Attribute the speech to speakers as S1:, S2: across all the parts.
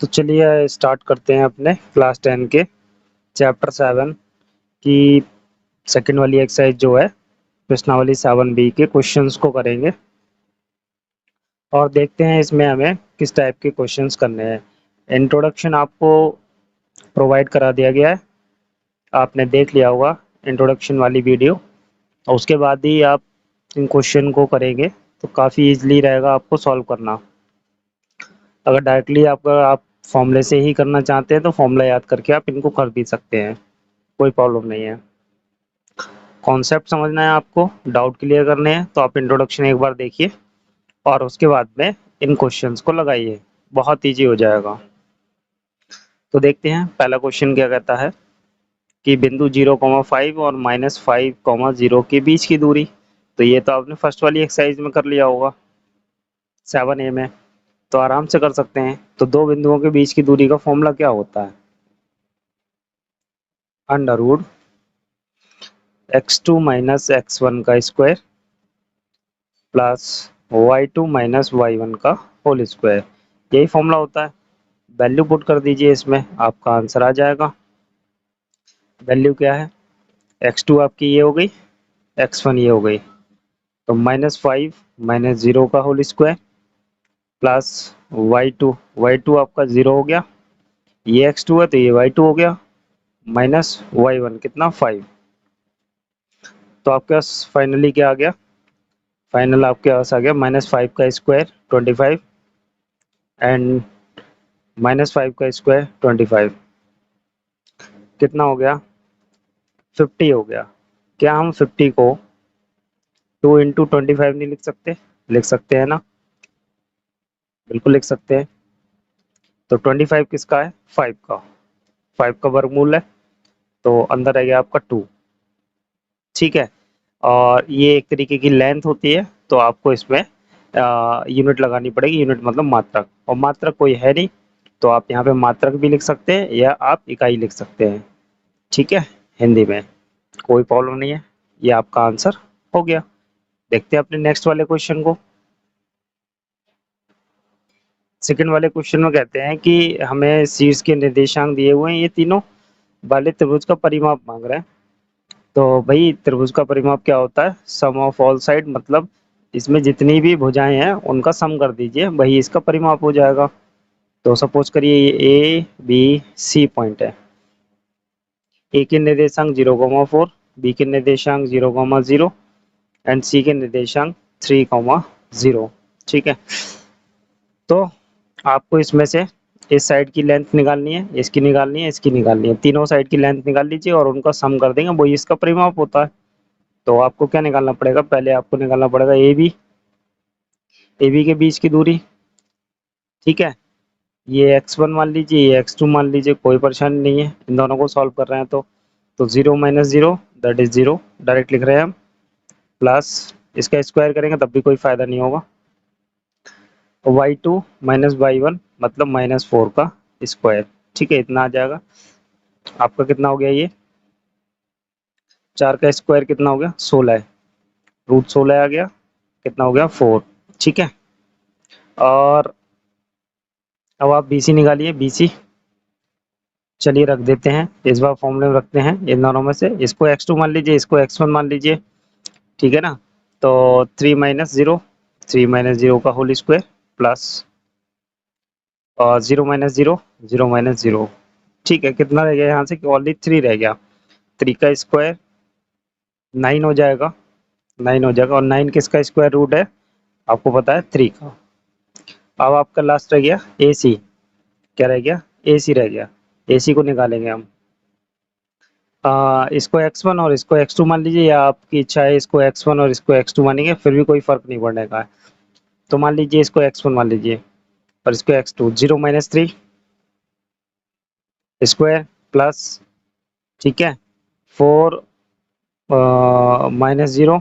S1: तो चलिए स्टार्ट करते हैं अपने क्लास 10 के चैप्टर 7 की सेकंड वाली एक्सरसाइज जो है प्रश्नावली 7B के क्वेश्चंस को करेंगे और देखते हैं इसमें हमें किस टाइप के क्वेश्चंस करने हैं। इंट्रोडक्शन आपको प्रोवाइड करा दिया गया है, आपने देख लिया होगा इंट्रोडक्शन वाली वीडियो और उसके बाद ही आप इन क्वेश्चन को करेंगे तो काफ़ी इजीली रहेगा आपको सॉल्व करना। अगर डायरेक्टली आप फॉर्मूले से ही करना चाहते हैं तो फॉर्मूला याद करके आप इनको कर भी सकते हैं, कोई प्रॉब्लम नहीं है। कॉन्सेप्ट समझना है आपको, डाउट क्लियर करने हैं तो आप इंट्रोडक्शन एक बार देखिए और उसके बाद में इन क्वेश्चंस को लगाइए, बहुत इजी हो जाएगा। तो देखते हैं पहला क्वेश्चन क्या कहता है कि बिंदु 0,5 और -5,0 के बीच की दूरी। तो ये तो आपने फर्स्ट वाली एक्सरसाइज में कर लिया होगा 7A में, तो आराम से कर सकते हैं। तो दो बिंदुओं के बीच की दूरी का फॉर्मूला क्या होता है? अंडर x2 माइनस x1 का square plus y2 minus y1 का होल स्क्वायर, यही फॉर्मूला होता है। वैल्यू पुट कर दीजिए, इसमें आपका आंसर आ जाएगा। वैल्यू क्या है? x2 आपकी ये हो गई, x1 ये हो गई, तो -5 माइनस 0 का होल स्क्वायर प्लस y2 आपका 0 हो गया, ये x2 है तो ये y2 हो गया, माइनस y1 कितना 5। तो आपके पास फाइनली क्या आ गया? फाइनल आपके पास आ गया -5 का स्क्वायर 25 एंड -5 का स्क्वायर 25, कितना हो गया? 50 हो गया। क्या हम 50 को 2 इंटू 25 नहीं लिख सकते? लिख सकते हैं ना, बिल्कुल लिख सकते हैं। तो 25 किसका है? 5 का, 5 का वर्गमूल है, तो अंदर आ गया आपका 2, ठीक है। और ये एक तरीके की लेंथ होती है, तो आपको इसमें यूनिट लगानी पड़ेगी, यूनिट मतलब मात्रक, और मात्रक कोई है नहीं तो आप यहाँ पे मात्रक भी लिख सकते हैं या आप इकाई लिख सकते हैं, ठीक है, हिंदी में कोई प्रॉब्लम नहीं है। ये आपका आंसर हो गया। देखते हैं अपने नेक्स्ट वाले क्वेश्चन को। सेकंड वाले क्वेश्चन में कहते हैं कि हमें शीर्ष के निर्देशांक दिए हुए हैं, ये तीनों वाले त्रिभुज का परिमाप मांग रहे हैं। तो भाई त्रिभुज का परिमाप क्या होता है? सम ऑफ ऑल साइड, मतलब इसमें जितनी भी भुजाएं हैं उनका सम कर दीजिए, वही इसका परिमाप हो जाएगा। तो सपोज करिए ये ए बी सी पॉइंट है, ए के निर्देशांक 0,4, बी के निर्देशांक 0,0 एंड सी के निर्देशांक 3,0, ठीक है। तो आपको इसमें से इस साइड की लेंथ निकालनी है, इसकी निकालनी है, इसकी निकालनी है, तीनों साइड की लेंथ निकाल लीजिए और उनका सम कर देंगे, वही इसका परिमाप होता है। तो आपको क्या निकालना पड़ेगा? पहले आपको निकालना पड़ेगा ए बी के बीच की दूरी, ठीक है। ये x1 मान लीजिए, ये x2 मान लीजिए, कोई परेशानी नहीं है, इन दोनों को सॉल्व कर रहे हैं तो 0 माइनस 0 दैट इज 0, डायरेक्ट लिख रहे हैं हम, प्लस इसका स्क्वायर करेंगे तब भी कोई फायदा नहीं होगा, y2 माइनस y1 मतलब -4 का स्क्वायर, ठीक है, इतना आ जाएगा। आपका कितना हो गया? ये 4 का स्क्वायर कितना हो गया? 16 है, √16 आ गया, कितना हो गया? 4, ठीक है। और अब आप BC निकालिए, BC चलिए रख देते हैं, इस बार फॉर्मूले में रखते हैं इन दोनों में से, इसको x2 मान लीजिए, इसको x1 मान लीजिए, ठीक है ना। तो 3 माइनस 0 का होल स्क्वायर प्लस और 0 माइनस 0, ठीक है। कितना रह गया यहाँ से? ओनली 3 रह गया, 3 का स्क्वायर 9 हो जाएगा, 9 हो जाएगा, और 9 किसका स्क्वायर रूट है? आपको पता है 3 का। अब आपका लास्ट रह गया AC, क्या रह गया? AC रह गया, AC को निकालेंगे हम। इसको x1 और इसको x2 मान लीजिए, या आपकी इच्छा है इसको x1 और इसको x2 मानेंगे, फिर भी कोई फर्क नहीं पड़ने का है। तो मान लीजिए इसको x1 मान लीजिए और इसको x2, 0 माइनस 3 स्क्वायर प्लस, ठीक है, 4 माइनस 0,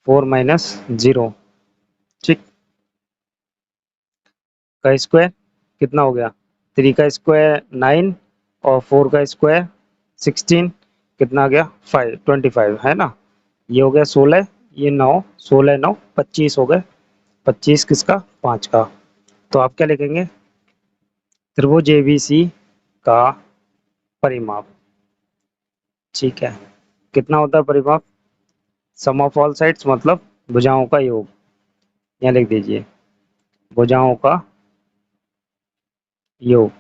S1: 4 माइनस 0, ठीक, का स्क्वायर कितना हो गया? 3 का स्क्वायर 9 और 4 का स्क्वायर 16, कितना आ गया? 25 है ना। ये हो गया 16, ये 9, 16 9 25 हो गए, 25 किसका? 5 का। तो आप क्या लिखेंगे? त्रिभुज एबीसी का परिमाप। ठीक है, कितना होता है परिमाप? सम ऑफ ऑल साइड्स मतलब भुजाओं का योग। यहाँ लिख दीजिए भुजाओं का योग।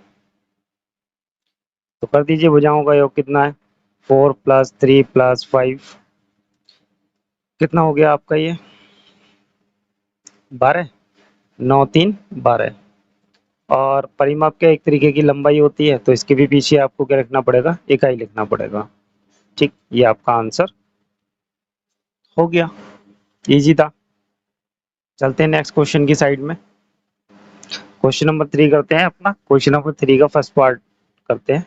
S1: तो कर दीजिए भुजाओं का योग कितना है? 4 + 3 + 5 कितना हो गया आपका ये? 12। 9 3 12। और परिमाप के एक तरीके की लंबाई होती है, तो इसके भी पीछे आपको क्या लिखना पड़ेगा? इकाई लिखना पड़ेगा। ठीक, ये आपका आंसर हो गया। इजी था। चलते हैं नेक्स्ट क्वेश्चन की साइड में। क्वेश्चन नंबर 3 करते हैं अपना। क्वेश्चन नंबर 3 का फर्स्ट पार्ट करते हैं।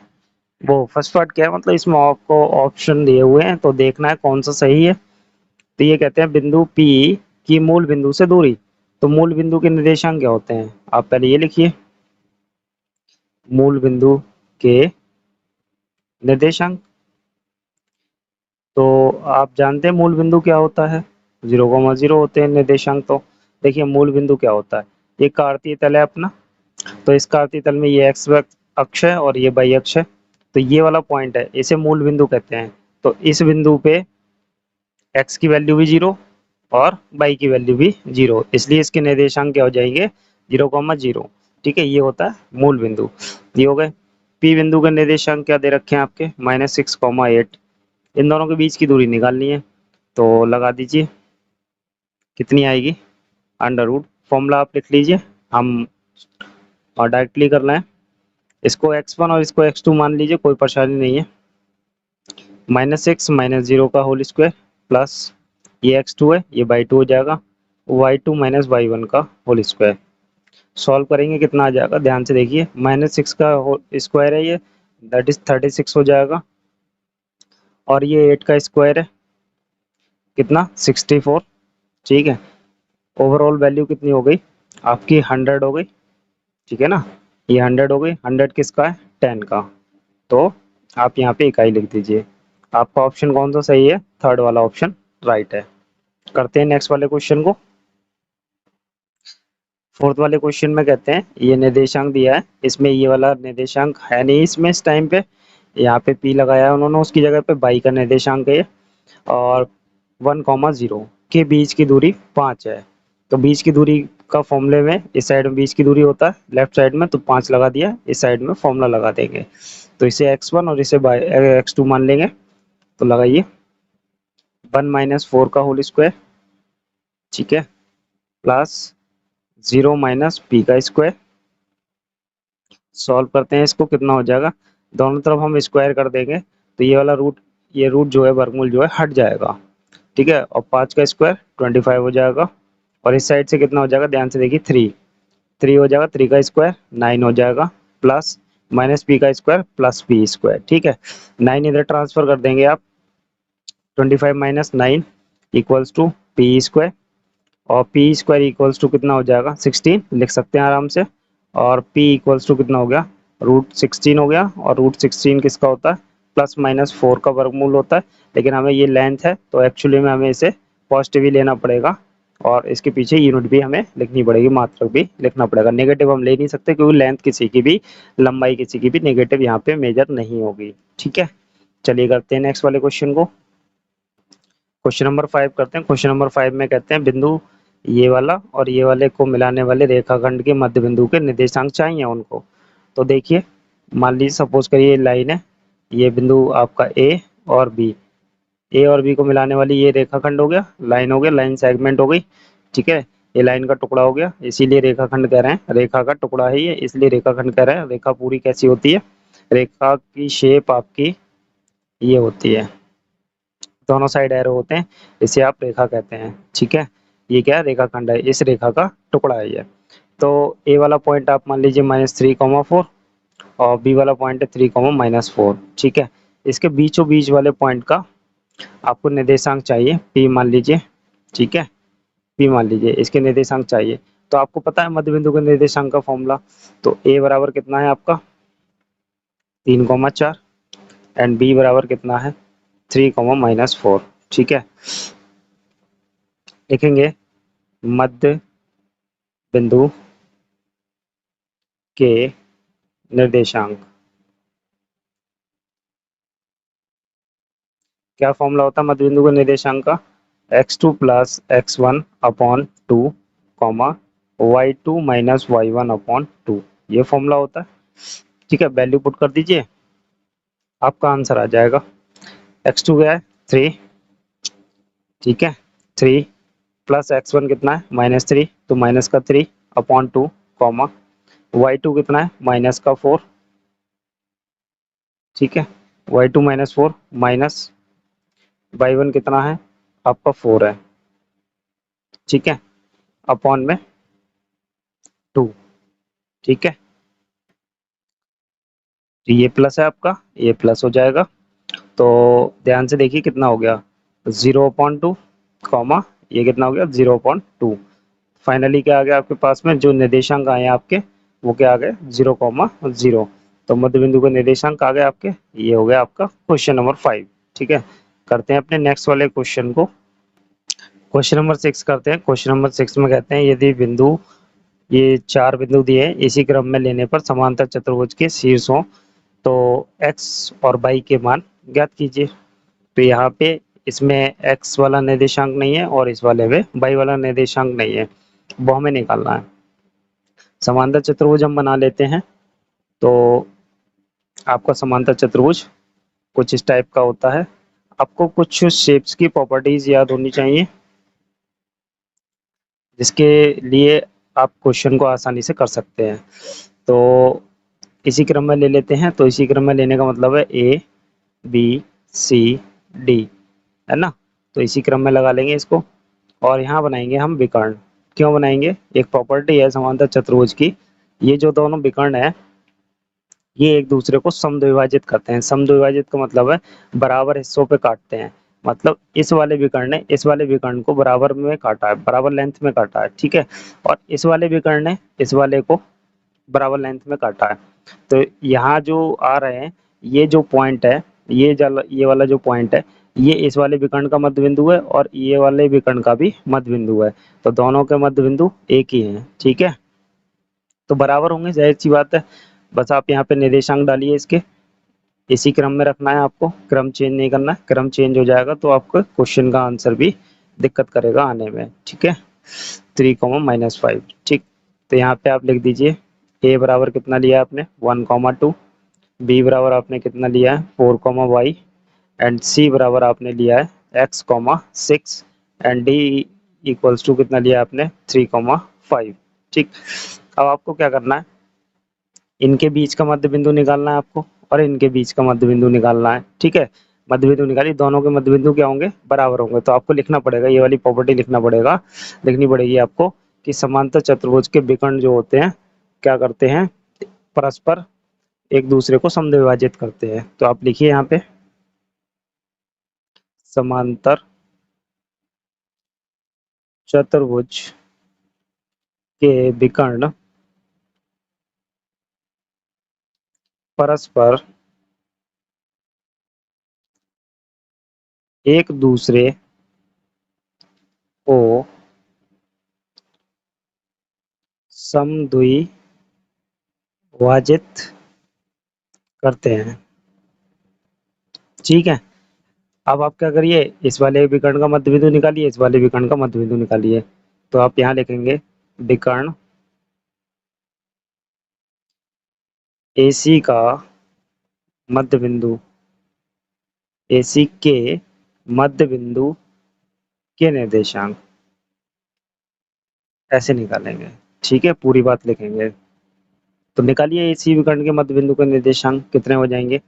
S1: वो फर्स्ट पार्ट क्या है, मतलब इसमें आपको ऑप्शन दिए हुए हैं तो देखना है कौन सा सही है। तो ये कहते हैं बिंदु P की मूल बिंदु से दूरी। तो मूल बिंदु के निर्देशांक क्या होते हैं? आप पहले ये लिखिए, मूल बिंदु के निर्देशांक। तो आप जानते हैं मूल बिंदु क्या होता है? 0,0 होते हैं निर्देशांक। तो देखिए मूल बिंदु क्या होता है, ये कार्तीय तल है अपना। तो इस कार्तीय तल में ये एक्स अक्ष है और ये वाई अक्ष है। तो ये वाला पॉइंट है, इसे मूल बिंदु कहते हैं। तो इस बिंदु पे एक्स की वैल्यू भी 0 और वाई की वैल्यू भी 0, इसलिए इसके निर्देशांक क्या हो जाएंगे? 0,0। ठीक है, ये होता है मूल बिंदु। ये हो गए। पी बिंदु के निर्देशांक क्या दे रखे हैं आपके? -6,8। इन दोनों के बीच की दूरी निकालनी है, तो लगा दीजिए। कितनी आएगी? Under root. फॉर्मूला आप लिख लीजिए, हम और डायरेक्टली कर लें। इसको x1 और इसको x2 मान लीजिए, कोई परेशानी नहीं है। -6 -0 का होल स्क्वायर प्लस ये x2 है, ये बाई 2 हो जाएगा। y2 - y1 का होल स्क्वायर। सॉल्व करेंगे कितना आ जाएगा? ध्यान से देखिए, -6 का स्क्वायर है ये, दैट इज 36 हो जाएगा। और ये 8 का स्क्वायर है, कितना? 64। ठीक है, ओवरऑल वैल्यू कितनी हो गई आपकी? 100 हो गई। ठीक है ना, ये 100 हो गई। 100 किसका है? 10 का। तो आप यहाँ पे इकाई लिख दीजिए। आपका ऑप्शन कौन सा सही है? थर्ड वाला ऑप्शन राइट है। करते हैं नेक्स्ट वाले क्वेश्चन को। फोर्थ वाले क्वेश्चन में कहते हैं ये निर्देशांक दिया है, इसमें ये वाला निर्देशांक है नहीं इसमें इस टाइम पे। यहाँ पे पी लगाया है उन्होंने, उसकी जगह पे बाई का निर्देशांक है ये। और 1,0 के बीच की दूरी 5 है। तो बीच की दूरी का फॉर्मूले में इस साइड में बीच की दूरी होता है लेफ्ट साइड में, तो 5 लगा दिया। इस साइड में फॉर्मूला लगा देंगे, तो इसे x1 और इसे x2 मान लेंगे। तो लगाइए 1 - 4 का होल स्क्वायर। ठीक है, प्लस 0 - p का स्क्वायर। सॉल्व करते हैं इसको, कितना हो जाएगा? दोनों तरफ हम स्क्वायर कर देंगे, तो ये वाला रूट, ये रूट जो है वर्गमूल जो है हट जाएगा। ठीक है, और 5 का स्क्वायर 25 हो जाएगा। और इस साइड से कितना हो जाएगा? ध्यान से देखिए, 3 हो जाएगा। 3 का स्क्वायर 9 हो जाएगा, प्लस -p का स्क्वायर प्लस p स्क्वायर। ठीक है, 9 इधर ट्रांसफर कर देंगे आप। 25 - 9 इक्वल्स टू पी स्क्वायर। और पी स्क्वायर इक्वल्स टू कितना हो जाएगा? 16 लिख सकते हैं आराम से। और पी इक्वल्स टू कितना हो गया? √16 हो गया। और √16 किसका होता है? +- 4 का वर्गमूल होता है। लेकिन हमें ये लेंथ है, तो एक्चुअली में हमें इसे पॉजिटिव ही लेना पड़ेगा। और इसके पीछे यूनिट भी हमें लिखनी पड़ेगी, मात्रक भी लिखना पड़ेगा। नेगेटिव हम ले नहीं सकते, क्योंकि लेंथ किसी की भी, लंबाई किसी की भी नेगेटिव यहाँ पे मेजर नहीं होगी। ठीक है, चलिए करते हैं नेक्स्ट वाले क्वेश्चन को। क्वेश्चन नंबर 5 करते हैं। क्वेश्चन नंबर 5 में कहते हैं बिंदु ये वाला और ये वाले को मिलाने वाले रेखाखंड के मध्य बिंदु के निर्देशांक चाहिए उनको। तो देखिए, मान लीजिए सपोज करिए ये लाइन है, ये बिंदु आपका ए और बी को मिलाने वाली ये रेखाखंड हो गया, लाइन हो गया, लाइन सेगमेंट हो गई। ठीक है, ये लाइन का टुकड़ा हो गया, इसीलिए रेखाखंड कह रहे हैं। रेखा का टुकड़ा है ये, इसलिए रेखाखंड कह रहे हैं। रेखा पूरी कैसी होती है? रेखा की शेप आपकी ये होती है, दोनों साइड एरो होते हैं, इसे आप रेखा कहते हैं। ठीक है, ये क्या है? रेखाखंड है, इस रेखा का टुकड़ा है ये। तो ए वाला पॉइंट आप मान लीजिए -3,4 और बी वाला पॉइंट है 3,-4। ठीक है, इसके बीचों बीच वाले पॉइंट का आपको निर्देशांक चाहिए, पी मान लीजिए। ठीक है, पी मान लीजिए, इसके निर्देशांक चाहिए। तो आपको पता है मध्य बिंदु के निर्देशांक का फॉर्मूला। तो ए बराबर कितना है आपका? 3,4। एंड बी बराबर कितना है? 3,-4। ठीक है, लिखेंगे मध्य बिंदु के निर्देशांक। क्या फॉर्मूला होता है मध्य बिंदु के निर्देशांक का? x2 plus x1 upon 2 comma y2 minus y1 upon 2, ये फॉर्मूला होता है। ठीक है, वैल्यू पुट कर दीजिए, आपका आंसर आ जाएगा। x2 क्या है? 3। ठीक है, 3 प्लस x1 कितना है? -3, तो माइनस का 3 अपॉन 2 कॉमा y2 कितना है? माइनस का 4। ठीक है, y2 माइनस 4 माइनस y1 कितना है? आपका 4 है। ठीक है, अपॉन में 2। ठीक है, तो ये प्लस है आपका, ये प्लस हो जाएगा। तो ध्यान से देखिए कितना हो गया? 0.2 कॉमा ये कितना हो गया? 0.2। फाइनली क्या आ गया आपके पास में? जो निर्देशांक आए हैं आपके वो क्या आ गए? 0,0। तो मध्य बिंदु के निर्देशांक आ गए आपके। ये हो गया आपका क्वेश्चन नंबर 5। ठीक है, करते हैं अपने नेक्स्ट वाले क्वेश्चन को। क्वेश्चन नंबर 6 करते हैं। क्वेश्चन नंबर 6 में कहते हैं यदि बिंदु, ये 4 बिंदु दिए हैं, इसी क्रम में लेने पर समांतर चतुर्भुज के शीर्ष हों तो x और y के मान ज्ञात कीजिए। तो यहाँ पे इसमें x वाला निर्देशांक नहीं है और इस वाले में y वाला निर्देशांक नहीं है, वो हमें निकालना है। समांतर चतुर्भुज हम बना लेते हैं। तो आपका समांतर चतुर्भुज कुछ इस टाइप का होता है। आपको कुछ शेप्स की प्रॉपर्टीज याद होनी चाहिए, जिसके लिए आप क्वेश्चन को आसानी से कर सकते हैं। तो इसी क्रम में ले लेते हैं। तो इसी क्रम में लेने का मतलब है ए बी सी डी, है ना? तो इसी क्रम में लगा लेंगे इसको और यहाँ बनाएंगे हम विकर्ण। क्यों बनाएंगे? एक प्रॉपर्टी है समांतर चतुर्भुज की, ये जो दोनों विकर्ण है ये एक दूसरे को समद्विभाजित करते हैं। समद्विभाजित का मतलब है बराबर हिस्सों पे काटते हैं। मतलब इस वाले विकर्ण ने इस वाले विकर्ण को बराबर में काटा है, बराबर लेंथ में काटा है। ठीक है, और इस वाले विकर्ण ने इस वाले को बराबर लेंथ में काटा है। तो यहाँ जो आ रहे हैं, ये जो पॉइंट है, ये वाला जो पॉइंट है, ये इस वाले विकर्ण का मध्य बिंदु है और ये वाले विकर्ण का भी मध्य बिंदु है। तो दोनों के मध्य बिंदु एक ही हैं। ठीक है, तो बराबर होंगे, जाहिर सी बात है। बस आप यहाँ पे निर्देशांक डालिए इसके, इसी क्रम में रखना है आपको, क्रम चेंज नहीं करना है। क्रम चेंज हो जाएगा तो आपको क्वेश्चन का आंसर भी दिक्कत करेगा आने में। ठीक है, 3, -5। ठीक, तो यहाँ पे आप लिख दीजिए ए बराबर कितना लिया आपने? 1, 2। बी बराबर आपने कितना लिया है? 4, एंड सी बराबर आपने लिया है x, 6 and D equals to कितना लिया आपने? 3, 5। ठीक, अब आपको क्या करना है? इनके बीच का मध्य बिंदु निकालना है आपको और इनके बीच का मध्य बिंदु निकालना है। ठीक है, मध्य बिंदु निकालिए, दोनों के मध्य बिंदु क्या होंगे? बराबर होंगे। तो आपको लिखना पड़ेगा, ये वाली प्रॉपर्टी लिखनी पड़ेगी आपको कि समांतर चतुर्भुज के विकर्ण जो होते हैं क्या करते हैं? परस्पर एक दूसरे को समद्विभाजित करते हैं। तो आप लिखिए यहाँ पे समांतर चतुर्भुज के विकर्ण परस्पर एक दूसरे को समद्विभाजित करते हैं। ठीक है, अब आप क्या करिए? इस वाले विकर्ण का मध्य बिंदु निकालिए, इस वाले विकर्ण का मध्य बिंदु निकालिए। तो आप यहाँ लिखेंगे विकर्ण AC का मध्य बिंदु, AC के मध्य बिंदु के निर्देशांक, ऐसे निकालेंगे। ठीक है, पूरी बात लिखेंगे। तो निकालिए AC विकर्ण के मध्य बिंदु के निर्देशांक कितने हो जाएंगे?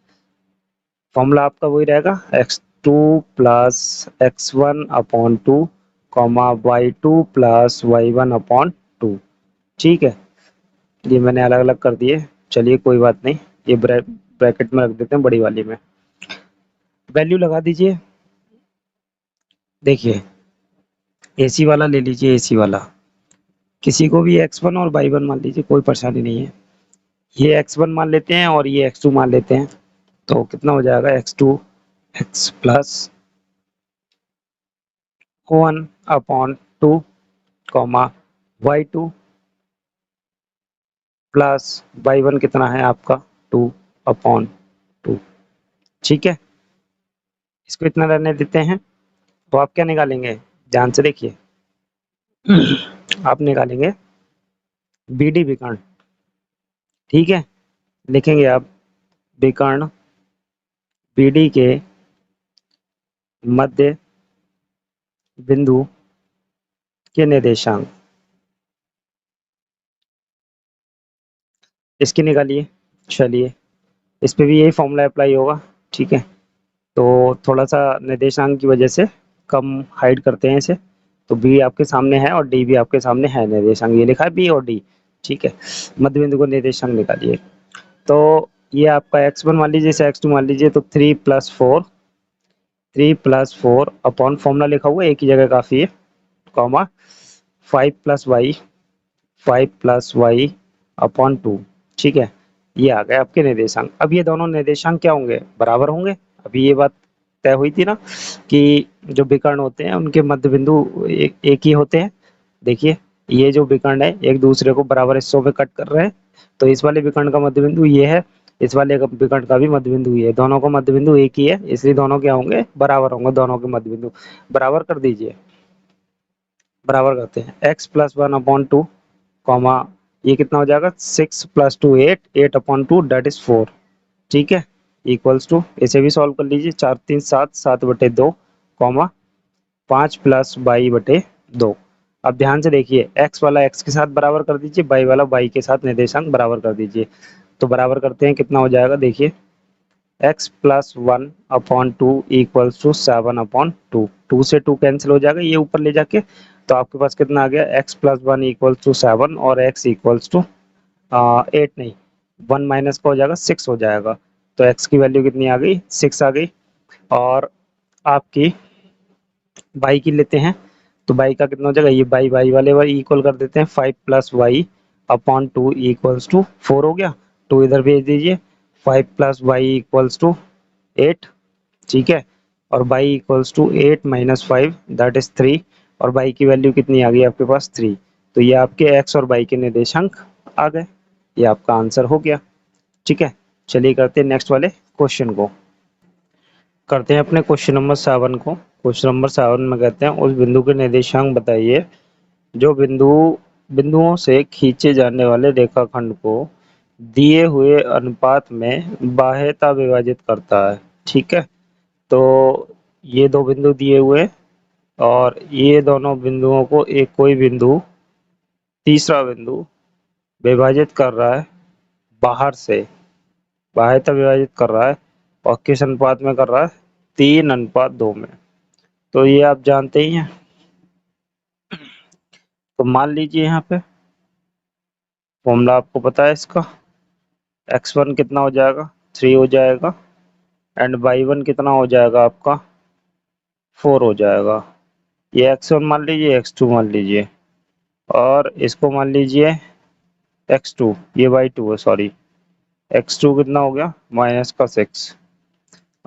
S1: फॉर्मूला आपका वही रहेगा, x2 plus x1 upon 2 comma y2 plus y1 upon 2। ठीक है, ये मैंने अलग अलग कर दिए, चलिए कोई बात नहीं, ये ब्रैकेट में रख देते हैं बड़ी वाली में। वैल्यू लगा दीजिए। देखिए AC वाला ले लीजिए, AC वाला किसी को भी x1 और y1 मान लीजिए, कोई परेशानी नहीं है। ये x1 मान लेते हैं और ये x2 मान लेते हैं। तो कितना हो जाएगा? x2 x plus 1 upon 2 comma y2 plus y1 कितना है आपका 2/2। ठीक है, इसको इतना रहने देते हैं। तो आप क्या निकालेंगे, ध्यान से देखिए। आप निकालेंगे बी डी विकर्ण। ठीक है, लिखेंगे आप विकर्ण बी डी के मध्य बिंदु के निर्देशांक, इसकी निकालिए। चलिए, इस पे भी यही फॉर्मूला अप्लाई होगा। ठीक है, तो थोड़ा सा निर्देशांक की वजह से कम हाइड करते हैं इसे। तो बी आपके सामने है और डी भी आपके सामने है, निर्देशांक ये लिखा है बी और डी। ठीक है, मध्य बिंदु को निर्देशांक निकालिए। तो ये आपका x1 मान लीजिए, इसे x2 मान लीजिए, तो 3+4 अपॉन फॉर्मूला लिखा हुआ है एक ही जगह काफी है, कॉमा 5+y 5+y अपॉन 2। ठीक है, ये आ गए आपके निर्देशांक। अब ये दोनों निर्देशांक क्या होंगे, बराबर होंगे। अभी ये बात तय हुई थी ना कि जो विकर्ण होते हैं उनके मध्य बिंदु एक ही होते हैं। देखिए, ये जो विकर्ण है एक दूसरे को बराबर हिस्सों में कट कर रहे हैं, तो इस वाले विकर्ण का मध्य बिंदु ये है, इस वाले विकर्ण का भी मध्य बिंदु ये है, दोनों का मध्य बिंदु एक ही है, इसलिए दोनों क्या होंगे, बराबर होंगे। दोनों के मध्य बिंदु बराबर कर दीजिए। बराबर करते हैं x+1/2, कॉमा ये कितना हो जाएगा, 6+2 8, 8/2 दैट इज 4। ठीक है, इक्वल्स टू, इसे भी सॉल्व कर लीजिए। 4×3 7, 7/2, कॉमा 5+y/2। अब ध्यान से देखिए, x वाला x के साथ बराबर कर दीजिए, y वाला y के साथ निर्देशांक बराबर कर दीजिए। तो बराबर करते हैं, कितना हो जाएगा देखिए, x+1/2 इक्वल्स टू 7/2। 2 से 2 कैंसिल हो जाएगा ये ऊपर ले जाके, तो आपके पास कितना आ गया, x+1 इक्वल्स टू 7 और x इक्वल्स टू 8 नहीं, 1 माइनस का हो जाएगा 6 हो जाएगा। तो x की वैल्यू कितनी आ गई, 6 आ गई। और आपकी y की लेते हैं, तो y का कितना हो जाएगा, ये y वाले वाले इक्वल कर देते हैं, 5+y/2 इक्वल्स टू 4 हो गया। 2 इधर भेज दीजिए, 5+y इक्वल्स टू 8। ठीक है, और y equals to 8 minus 5 that is 3। और y की वैल्यू कितनी आ गई आपके पास, 3। तो ये आपके x और y के निर्देशांक आ गए, ये आपका आंसर हो गया। ठीक है, चलिए करते हैं नेक्स्ट वाले क्वेश्चन को। करते हैं अपने क्वेश्चन नंबर 7 को। क्वेश्चन नंबर 7 में कहते हैं, उस बिंदु के निर्देशांक बताइए जो बिंदुओं से खींचे जाने वाले रेखाखंड को दिए हुए अनुपात में बाह्यता विभाजित करता है। ठीक है, तो ये दो बिंदु दिए हुए हैं और ये दोनों बिंदुओं को एक कोई बिंदु, तीसरा बिंदु विभाजित कर रहा है बाहर से, बाह्यता विभाजित कर रहा है, और किस अनुपात में कर रहा है, 3:2 में। तो ये आप जानते ही हैं। तो मान लीजिए यहाँ पे फॉर्मूला आपको पता है इसका, x1 कितना हो जाएगा, 3 हो जाएगा, एंड y1 कितना हो जाएगा आपका, 4 हो जाएगा। ये x1 मान लीजिए, x2 मान लीजिए, और इसको मान लीजिए x2, ये y2 है, सॉरी, x2 कितना हो गया, माइनस का 6,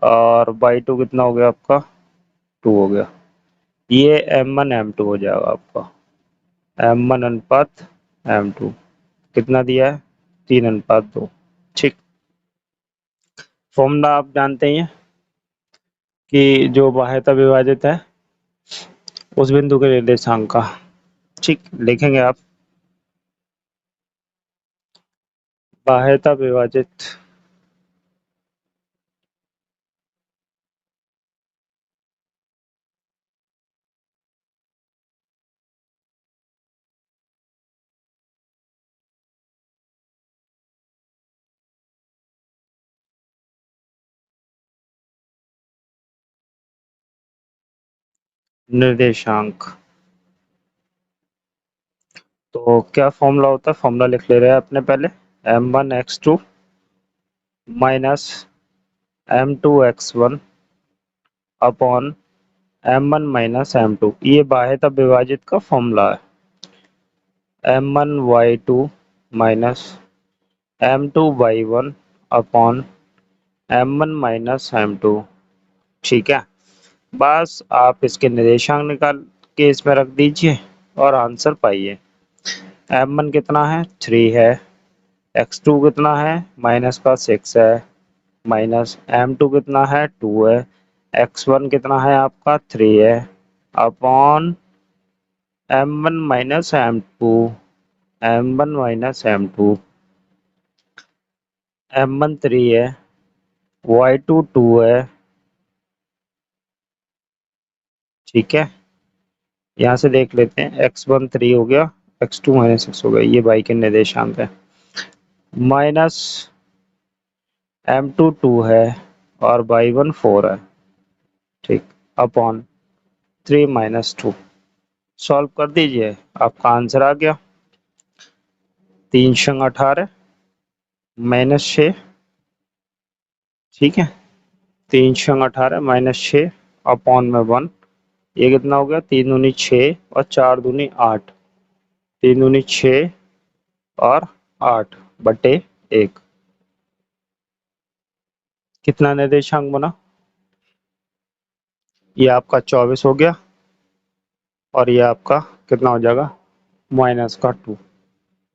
S1: और y2 कितना हो गया आपका, 2 हो गया। ये m1 m2 हो जाएगा आपका, m1 अनुपात m2 कितना दिया है, 3:2। ठीक, फॉर्मूला आप जानते ही हैं कि जो बाह्यता विभाजित है उस बिंदु के निर्देशांक का। ठीक, लिखेंगे आप बाह्यता विभाजित निर्देशांक। तो क्या फॉर्मूला होता है, फॉर्मूला लिख ले रहे हैं अपने पहले, m1 x2 minus m2 x1 upon m1 minus m2, ये बाह्यता विभाजित का फॉर्मूला है। m1 y2 minus m2 y1 upon m1 minus m2। ठीक है, बस आप इसके निर्देशांक निकाल के इसमें रख दीजिए और आंसर पाइए। m1 कितना है, 3 है, x2 कितना है, माइनस का 6 है, माइनस m2 कितना है, 2 है, x1 कितना है आपका 3 है, upon m1 minus m2, m1 minus m2, m1 3 है, y2 2 है। ठीक है, यहाँ से देख लेते हैं, x1 3 हो गया, x2 माइनस 6 हो गया, ये y के निर्देशांक है, माइनस m2 2 है और y1 4 है। ठीक, अपॉन 3 माइनस 2, सॉल्व कर दीजिए, आपका आंसर आ गया 3 शंग 18 माइनस 6। ठीक है, 3 शंग 18 माइनस 6 अपॉन में 1, ये कितना हो गया, 3 दूनी 6 और 4 दूनी 8, 3 दूनी 6 और 8 बटे 1, कितना निर्देशांक बना, ये आपका 24 हो गया और ये आपका कितना हो जाएगा, माइनस का 2,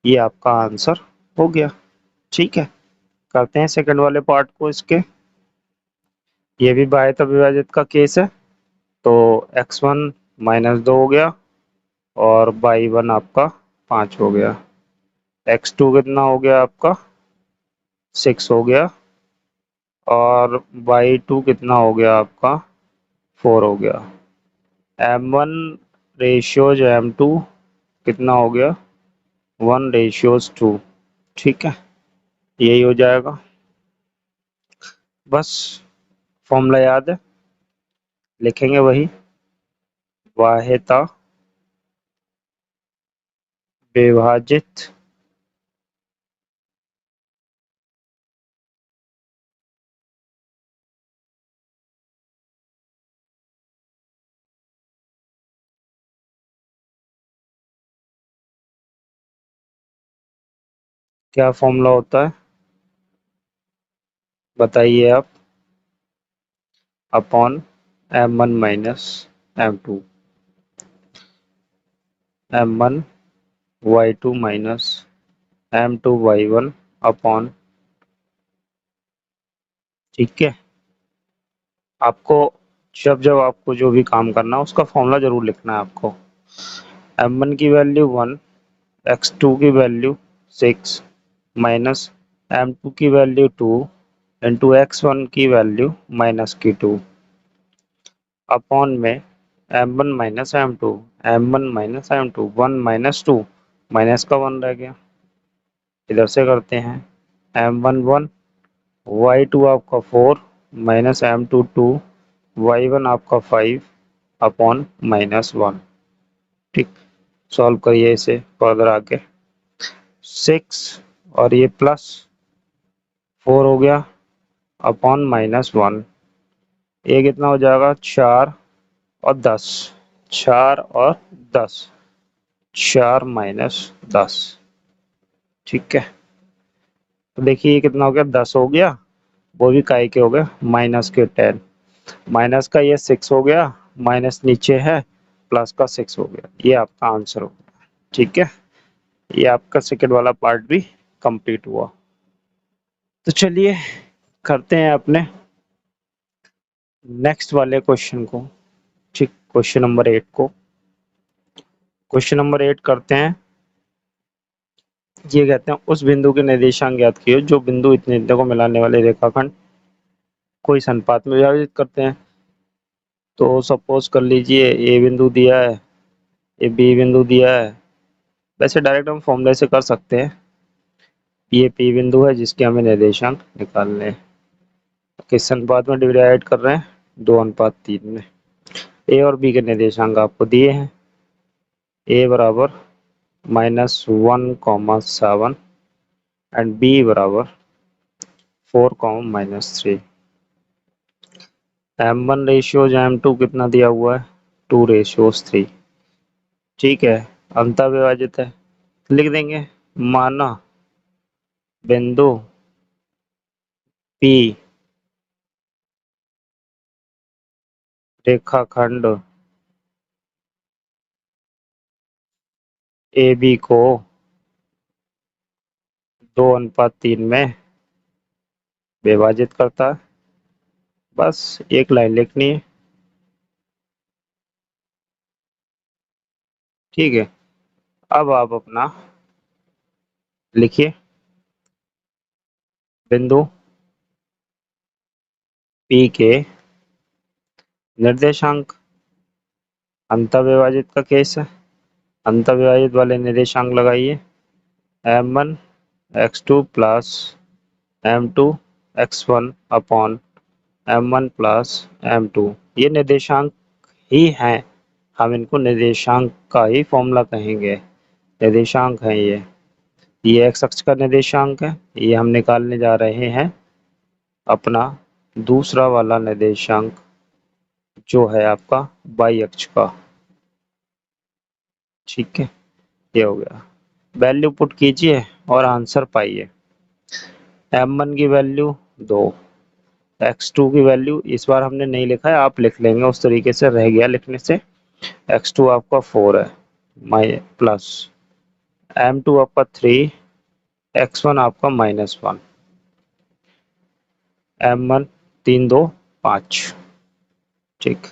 S1: ये आपका आंसर हो गया। ठीक है, करते हैं सेकंड वाले पार्ट को इसके, ये भी बाह्यतः विभाजित का केस है, तो x1 माइनस 2 हो गया और y1 आपका 5 हो गया, x2 कितना हो गया आपका 6 हो गया और y2 कितना हो गया आपका 4 हो गया, m1 रेशियोज m2 कितना हो गया 1 रेशियोज 2। ठीक है, यही हो जाएगा, बस फॉर्मूला याद है, लिखेंगे वही, बाह्यतः विभाजित क्या फॉर्मूला होता है बताइए आप, upon m1 minus m2, m1 y2 minus m2 y1 upon. ठीक है, आपको जब जब आपको जो भी काम करना है उसका फॉर्मूला जरूर लिखना है आपको, m1 की वैल्यू 1, x2 की वैल्यू 6 माइनस m2 की वैल्यू 2 इंटू x1 की वैल्यू माइनस की 2 अपॉन में m1 minus m2, m1 minus m2, 1 minus 2, minus का 1 रह गया, इधर से करते हैं, m1 1, y2 आपका 4 माइनस m2 2, y1 आपका 5 अपॉन माइनस 1। ठीक, सॉल्व करिए इसे फर्दर आके, 6 और ये प्लस 4 हो गया अपॉन माइनस 1, ये कितना हो जाएगा 4 और 10, 4 और 10, 4 माइनस 10। ठीक है, तो देखिए ये कितना हो गया 10 हो गया, वो भी काय के हो गए माइनस के 10, माइनस का ये 6 हो गया, माइनस नीचे है, प्लस का 6 हो गया, ये आपका आंसर हो गया। ठीक है, ये आपका सेकंड वाला पार्ट भी कंप्लीट हुआ, तो चलिए करते हैं अपने नेक्स्ट वाले क्वेश्चन को। ठीक, क्वेश्चन नंबर 8 को, क्वेश्चन नंबर 8 करते हैं, ये कहते हैं उस बिंदु के निर्देशांक ज्ञात किए जो बिंदु इतने इतने को मिलाने वाले रेखाखंड को इस अनुपात में विभाजित करते हैं। तो सपोज कर लीजिए ए बिंदु दिया है, ये बी बिंदु दिया है, वैसे डायरेक्ट हम फॉर्मूले से कर सकते हैं, ये पी बिंदु है जिसके हमें निर्देशांक निकालने हैं, किस अनुपात में डिवाइड कर रहे हैं, 2:3 में। ए और बी के निर्देशांक आपको दिए हैं, ए बराबर -1,7 एंड बी बराबर 4, -3, m1 रेशियोज m2 कितना दिया हुआ है 2:3। ठीक है, अंतः विभाजित है, लिख देंगे, माना बिंदु P रेखाखंड AB को 2:3 में विभाजित करता है। बस एक लाइन लिखनी है। ठीक है, अब आप अपना लिखिए बिंदु P के निर्देशांक। अंतःविभाजित का केस है, अंतःविभाजित वाले निर्देशांक लगाइए। m1 x2 plus m2 x1 upon m1 plus m2। ये निर्देशांक ही हैं, हम इनको निर्देशांक का ही फॉर्मूला कहेंगे। निर्देशांक है ये x अक्ष का निर्देशांक है। ये हम निकालने जा रहे हैं अपना दूसरा वाला निर्देशांक जो है आपका y अक्ष का। ठीक है, ये हो गया। वैल्यू पुट कीजिए और आंसर पाइए। m1 की वैल्यू 2, x2 की वैल्यू इस बार हमने नहीं लिखा है, आप लिख लेंगे, उस तरीके से रह गया लिखने से। x2 आपका 4 है माइ प्लस m2 आपका 3, x1 आपका -1, m1 3 2 5। ठीक,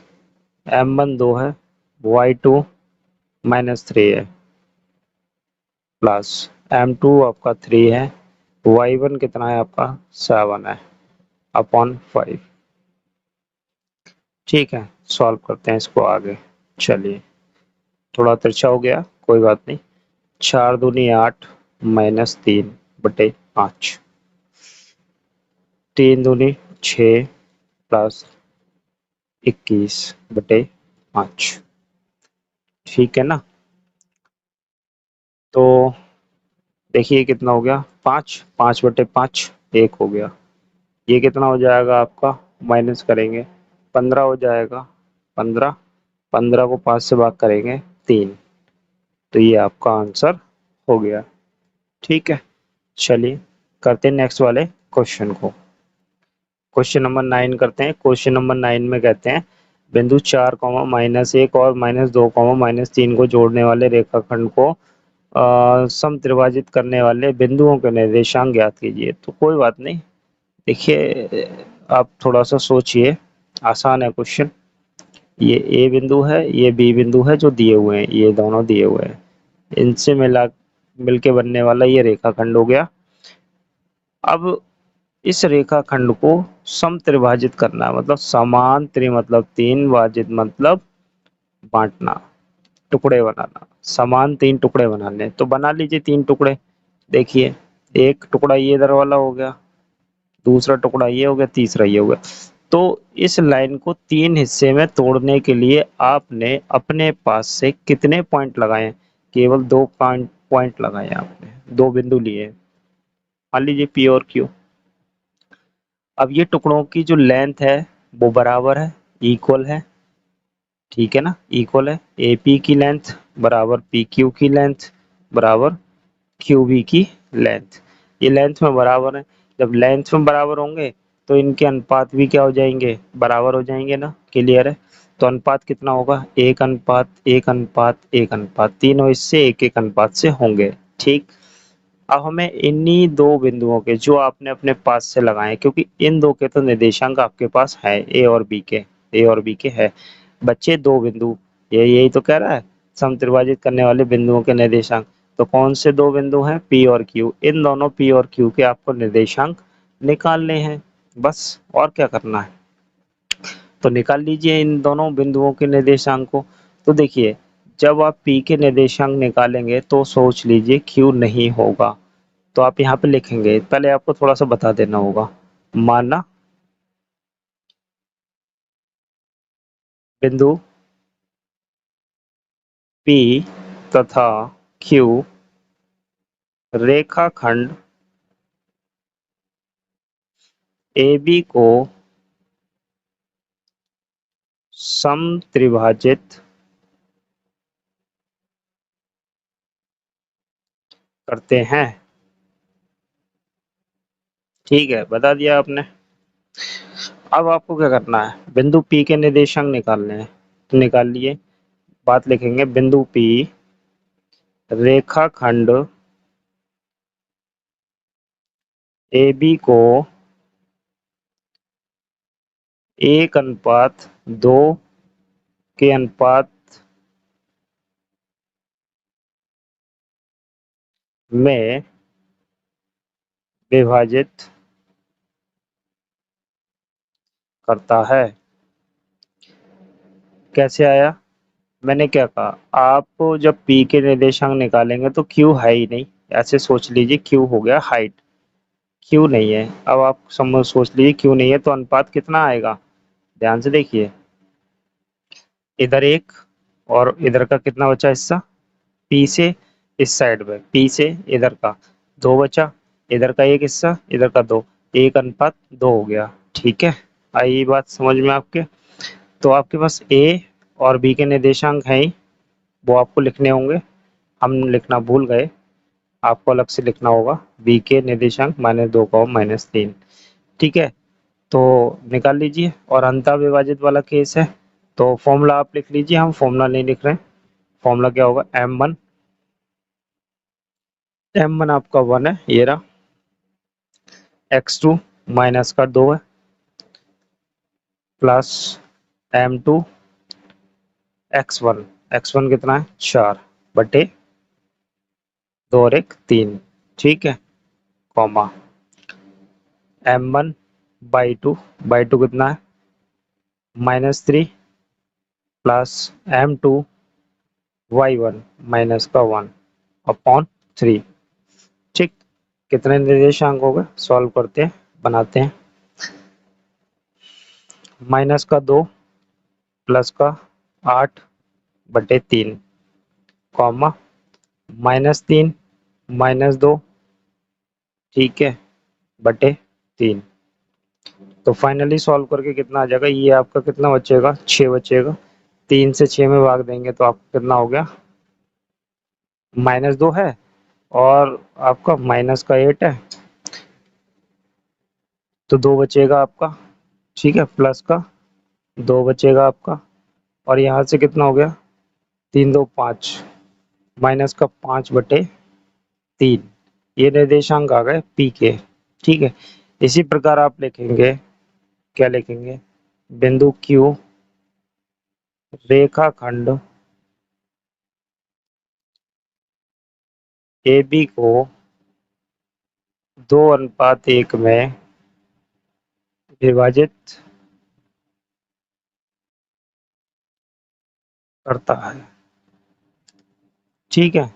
S1: m1 2 है, y2 -3 है प्लस m2 आपका 3 है, y1 कितना है आपका 7 है अपॉन 5। ठीक है, सॉल्व करते हैं इसको आगे। चलिए, थोड़ा तिरछा हो गया, कोई बात नहीं। 4 दूनी 8 -3 बटे 5, 3 दूनी 6 प्लस 21 बटे 5। ठीक है ना, तो देखिए कितना हो गया, 5, 5 बटे 5 1 हो गया। ये कितना हो जाएगा आपका, माइनस करेंगे 15 हो जाएगा। 15, 15 को 5 से भाग करेंगे 3, तो ये आपका आंसर हो गया। ठीक है, चलिए करते हैं नेक्स्ट वाले क्वेश्चन को। क्वेश्चन नंबर 9 करते हैं। क्वेश्चन नंबर 9 में कहते हैं बिंदु 4, -1 और -2, -3 को जोड़ने वाले रेखाखंड को समत्रिभाजित करने वाले बिंदुओं के निर्देशांक ज्ञात कीजिए। तो कोई बात नहीं, देखिए आप थोड़ा सा सोचिए, आसान है क्वेश्चन। ये ए बिंदु है, ये बी बिंदु है जो दिए हुए हैं, ये दोनों दिए हुए हैं, इनसे मिलके बनने वाला ये रेखाखंड हो गया। अब इस रेखाखंड को समत्रिभाजित करना है, मतलब समान त्रि मतलब 3 भाजित मतलब बांटना, टुकड़े बनाना। समान 3 टुकड़े बनाने, तो बना लीजिए 3 टुकड़े। देखिए, एक टुकड़ा ये इधर वाला हो गया, दूसरा टुकड़ा ये हो गया, तीसरा ये हो गया। तो इस लाइन को 3 हिस्से में तोड़ने के लिए आपने अपने पास से कितने पॉइंट लगाए? केवल 2 पॉइंट लगाए आपने, 2 बिंदु लिए। मान लीजिए P और Q। अब ये टुकड़ों की जो लेंथ है वो बराबर है, इक्वल है। ठीक है ना, इक्वल है। AP की लेंथ बराबर PQ की लेंथ बराबर QB की लेंथ। ये लेंथ में बराबर है। जब लेंथ में बराबर होंगे तो इनके अनुपात भी क्या हो जाएंगे, बराबर हो जाएंगे ना। क्लियर है, तो अनुपात कितना होगा, 1 अनुपात 1 अनुपात 1 अनुपात, तीनों इससे 1 1 अनुपात से होंगे। ठीक, अब हमें इन्हीं 2 बिंदुओं के जो आपने अपने पास से लगाए, क्योंकि इन 2 के तो निर्देशांक आपके पास है, ए और बी के, ए और बी के है बच्चे 2 बिंदु। ये यही तो कह रहा है, समत्रिभाजित करने वाले बिंदुओं के निर्देशांक। तो कौन से 2 बिंदु हैं, P और Q। इन दोनों P और Q के आपको निर्देशांक निकालने हैं, बस और क्या करना है। तो निकाल लीजिए इन दोनों बिंदुओं के निर्देशांक को। तो देखिए, जब आप P के निर्देशांक निकालेंगे तो सोच लीजिए Q नहीं होगा, तो आप यहाँ पे लिखेंगे। पहले आपको थोड़ा सा बता देना होगा, माना बिंदु P तथा Q रेखाखंड AB को समत्रिभाजित करते हैं। ठीक है, बता दिया आपने। अब आपको क्या करना है, बिंदु P के निर्देशांक निकालने हैं, तो निकाल लिए। बात लिखेंगे, बिंदु P रेखाखंड ए बी को 1:2 के अनुपात में विभाजित करता है। कैसे आया? मैंने क्या कहा, आप जब P के निर्देशांक निकालेंगे तो Q है ही नहीं, ऐसे सोच लीजिए Q हो गया हाइट, Q नहीं है। अब आप समझ सोच लीजिए Q नहीं है तो अनुपात कितना आएगा, ध्यान से देखिए, इधर एक और इधर का कितना बचा हिस्सा, P से इस साइड में, P से इधर का 2 बचा, इधर का एक हिस्सा, इधर का 2, 1:2 हो गया। ठीक है, आई ये बात समझ में आपके? तो आपके पास A और B के निर्देशांक हैं ही, वो आपको लिखने होंगे, हम लिखना भूल गए, आपको अलग से लिखना होगा। B के निर्देशांक -2 का -3। ठीक है, तो निकाल लीजिए। और अंतःविभाजित वाला केस है तो फॉर्मूला आप लिख लीजिए, हम फॉर्मूला नहीं लिख रहे हैं। फॉर्मूला क्या होगा, m1 आपका 1 है, ये रहा, x2 माइनस का 2 है, प्लस m2 x1 कितना है 4 बटे 2 और 1 3। ठीक है, कॉमा m1/2 कितना है -3 प्लस m2 y1 माइनस का 1 अपॉन 3। ठीक, कितने निर्देशांक हो गए, सॉल्व करते हैं, बनाते हैं। माइनस का 2 प्लस का 8/3, कॉमा -3 -2, ठीक है, बटे 3। तो फाइनली सॉल्व करके कितना आ जाएगा, ये आपका कितना बचेगा, 6 बचेगा। 3 से 6 में भाग देंगे तो आपको कितना हो गया, -2 है और आपका माइनस का 8 है, तो 2 बचेगा आपका। ठीक है, प्लस का 2 बचेगा आपका, और यहाँ से कितना हो गया, 3 2 5, माइनस का 5/3। ये निर्देशांक आ गए पी के। ठीक है, इसी प्रकार आप लिखेंगे, क्या लिखेंगे, बिंदु Q रेखाखंड AB को 2:1 में विभाजित करता है। ठीक है,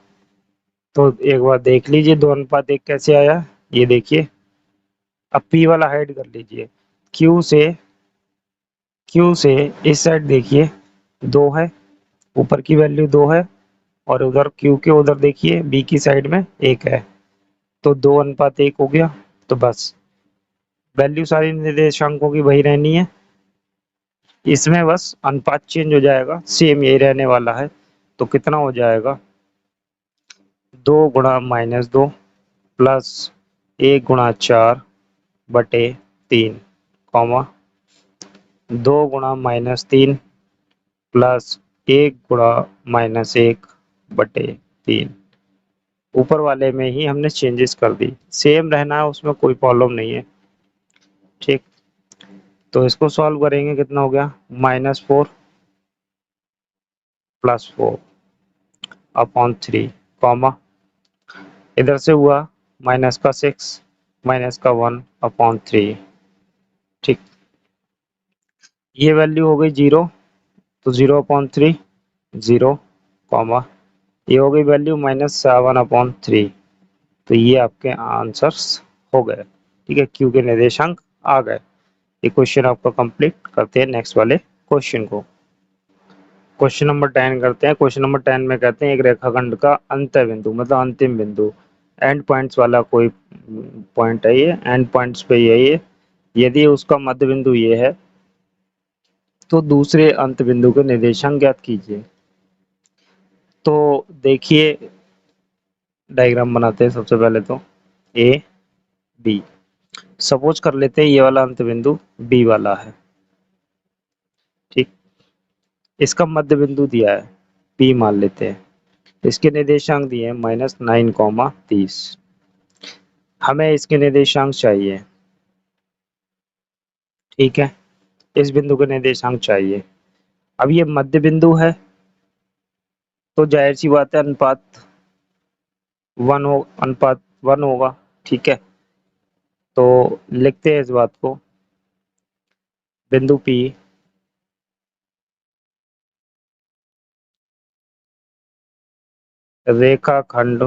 S1: तो एक बार देख लीजिए 2:1 कैसे आया, ये देखिए। अब P वाला हाइड कर लीजिए, Q से इस साइड देखिए 2 है, ऊपर की वैल्यू 2 है, और उधर Q के उधर देखिए B की साइड में 1 है, तो 2:1 हो गया। तो बस वैल्यू सारी निर्देशांकों की वही रहनी है, इसमें बस अनुपात चेंज हो जाएगा, सेम यही रहने वाला है। तो कितना हो जाएगा, 2 गुणा -2 प्लस 1 गुणा 4 बटे 3, कॉमा 2 गुणा -3 प्लस 1 गुणा -1 बटे 3। ऊपर वाले में ही हमने चेंजेस कर दी, सेम रहना है, उसमें कोई प्रॉब्लम नहीं है। ठीक, तो इसको सॉल्व करेंगे, कितना हो गया, -4 +4 अपॉन 3, कॉमा इधर से हुआ -6 -1 अपॉन 3। ठीक, ये वैल्यू हो गई 0, तो 0/3 0, कॉमा ये हो गई वैल्यू -7/3। तो ये आपके आंसर्स हो गए। ठीक है, क्यू के निर्देशांक आ गए। ये क्वेश्चन आपका कंप्लीट करते हैं। नेक्स्ट वाले क्वेश्चन को, क्वेश्चन नंबर 10 करते हैं। क्वेश्चन नंबर 10 में कहते हैं एक रेखाखंड का अंत बिंदु, मतलब अंतिम बिंदु, एंड पॉइंट्स वाला कोई पॉइंट है, ये एंड पॉइंट्स पे है ये, यदि उसका मध्य बिंदु ये है तो दूसरे अंत बिंदु के निर्देशांक ज्ञात कीजिए। तो देखिए, डायग्राम बनाते हैं सबसे पहले तो, ए बी, सपोज कर लेते हैं ये वाला अंत बिंदु बी वाला है। ठीक, इसका मध्य बिंदु दिया है पी मान लेते हैं, इसके निर्देशांक दिए हैं -9, 30। हमें इसके निर्देशांक चाहिए, ठीक है, इस बिंदु के निर्देशांक चाहिए। अब ये मध्य बिंदु है तो जाहिर सी बात है अनुपात वन होगा, ठीक है। तो लिखते हैं इस बात को, बिंदु P रेखाखंड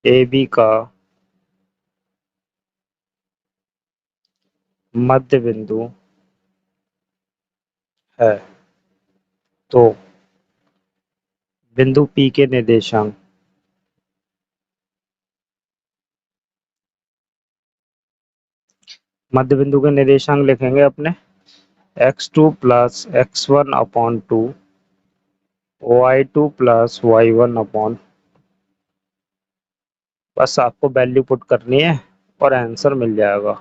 S1: AB का मध्य बिंदु है। तो बिंदु P के निर्देशांक मध्य बिंदु के निर्देशांक लिखेंगे अपने x2 plus x1 upon 2 y2 plus y1 upon, बस आपको वैल्यू पुट करनी है और आंसर मिल जाएगा।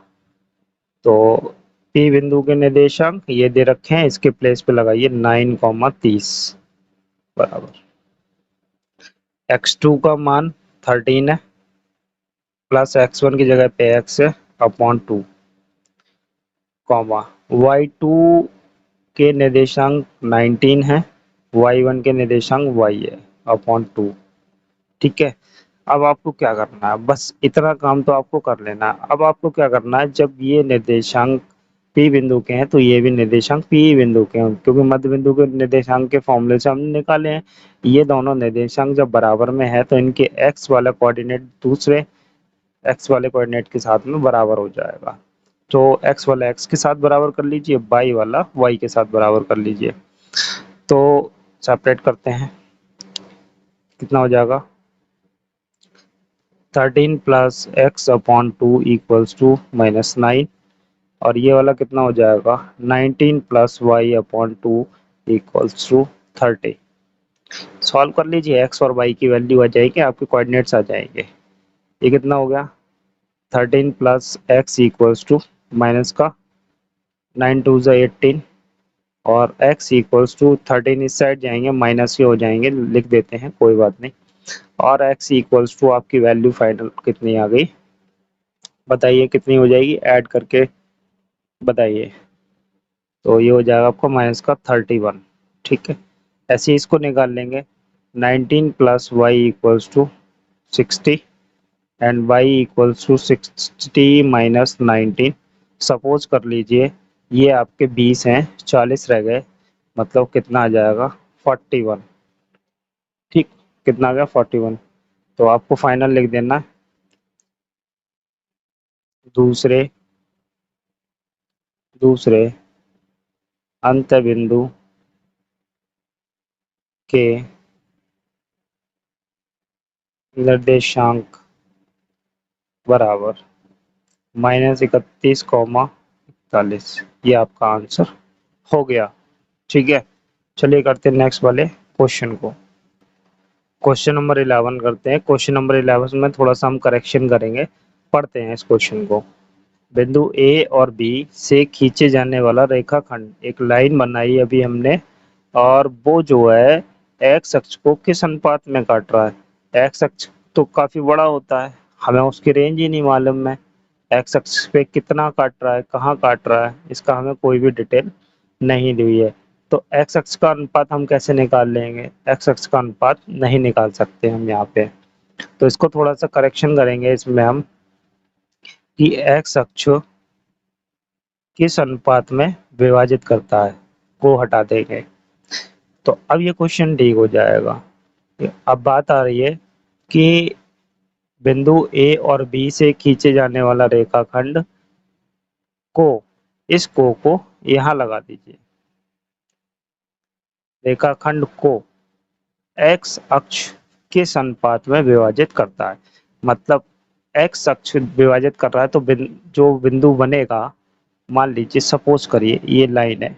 S1: तो P बिंदु के निर्देशांक ये दे रखे हैं, इसके प्लेस पे लगाइए 9,30 बराबर x2 का मान 13 है प्लस x1 की जगह पे x है अपॉन 2 कॉमा y2 के निर्देशांक 19 है, y1 के निर्देशांक y है अपॉन 2, ठीक है। अब आपको क्या करना है, बस इतना काम तो आपको कर लेना है। अब आपको क्या करना है, जब ये निर्देशांक P बिंदु के हैं तो ये भी निर्देशांक P बिंदु के हैं, क्योंकि मध्य बिंदु के निर्देशांक के फॉर्मूले से हमने निकाले हैं। ये दोनों निर्देशांक जब बराबर में है तो इनके x वाला कोऑर्डिनेट दूसरे x वाले कोऑर्डिनेट के साथ में बराबर हो जाएगा। तो x वाला x के साथ बराबर कर लीजिए, y वाला y के साथ बराबर कर लीजिए। तो सेपरेट करते हैं, कितना हो जाएगा 13 plus X upon 2 equals to -9, और ये वाला कितना हो जाएगा 19 plus Y upon 2 equals to 30। Solve कर लीजिए, एक्स और वाई की वैल्यू आ जाएगी, आपके कोऑर्डिनेट्स आ जाएंगे। ये कितना हो गया 13 plus X equals to minus का 9 टू ज़ा 18 और x इक्वल्स टू 13 इस साइड जाएंगे, माइनस के हो जाएंगे, लिख देते हैं कोई बात नहीं। और x इक्वल्स टू आपकी वैल्यू फाइनल कितनी आ गई बताइए, कितनी हो जाएगी ऐड करके बताइए। तो ये हो जाएगा आपको माइनस का 31, ठीक है। ऐसे ही इसको निकाल लेंगे 19 plus Y equals to 60 and y equals to 60 minus 19। Suppose कर लीजिए ये आपके 20 हैं, 40 रह गए, मतलब कितना आ जाएगा 41, ठीक, कितना आ गया 41। तो आपको फाइनल लिख देना दूसरे दूसरे अंत बिंदु के निर्देशांक बराबर -31,41, ये आपका आंसर हो गया, ठीक है। चलिए करते हैं नेक्स्ट वाले क्वेश्चन को। क्वेश्चन नंबर 11 करते हैं। क्वेश्चन नंबर 11 में थोड़ा सा हम करेक्शन करेंगे, पढ़ते हैं इस क्वेश्चन को। बिंदु ए और बी से खींचे जाने वाला रेखाखंड, एक लाइन बनाई अभी हमने, और वो जो है एक्स अक्ष को किस अनुपात में काट रहा है। एक्स अक्ष तो काफी बड़ा होता है, हमें उसकी रेंज ही नहीं मालूम है, एक्स अक्ष पे कितना काट रहा है, कहाँ काट रहा है, इसका हमें कोई भी डिटेल नहीं दी हुई है। तो एक्स अक्ष का अनुपात हम कैसे निकाल लेंगे, एक्स अक्ष का अनुपात नहीं निकाल सकते हम यहाँ पे। तो इसको थोड़ा सा करेक्शन करेंगे इसमें हम, कि एक्स अक्ष किस अनुपात में विभाजित करता है, को हटा देंगे। तो अब ये क्वेश्चन ठीक हो जाएगा। अब बात आ रही है कि बिंदु ए और बी से खींचे जाने वाला रेखाखंड को, इस को यहाँ लगा दीजिए, रेखाखंड को एक्स अक्ष किस अनुपात में विभाजित करता है। मतलब एक्स अक्ष विभाजित कर रहा है तो जो बिंदु बनेगा, मान लीजिए सपोज करिए ये लाइन है,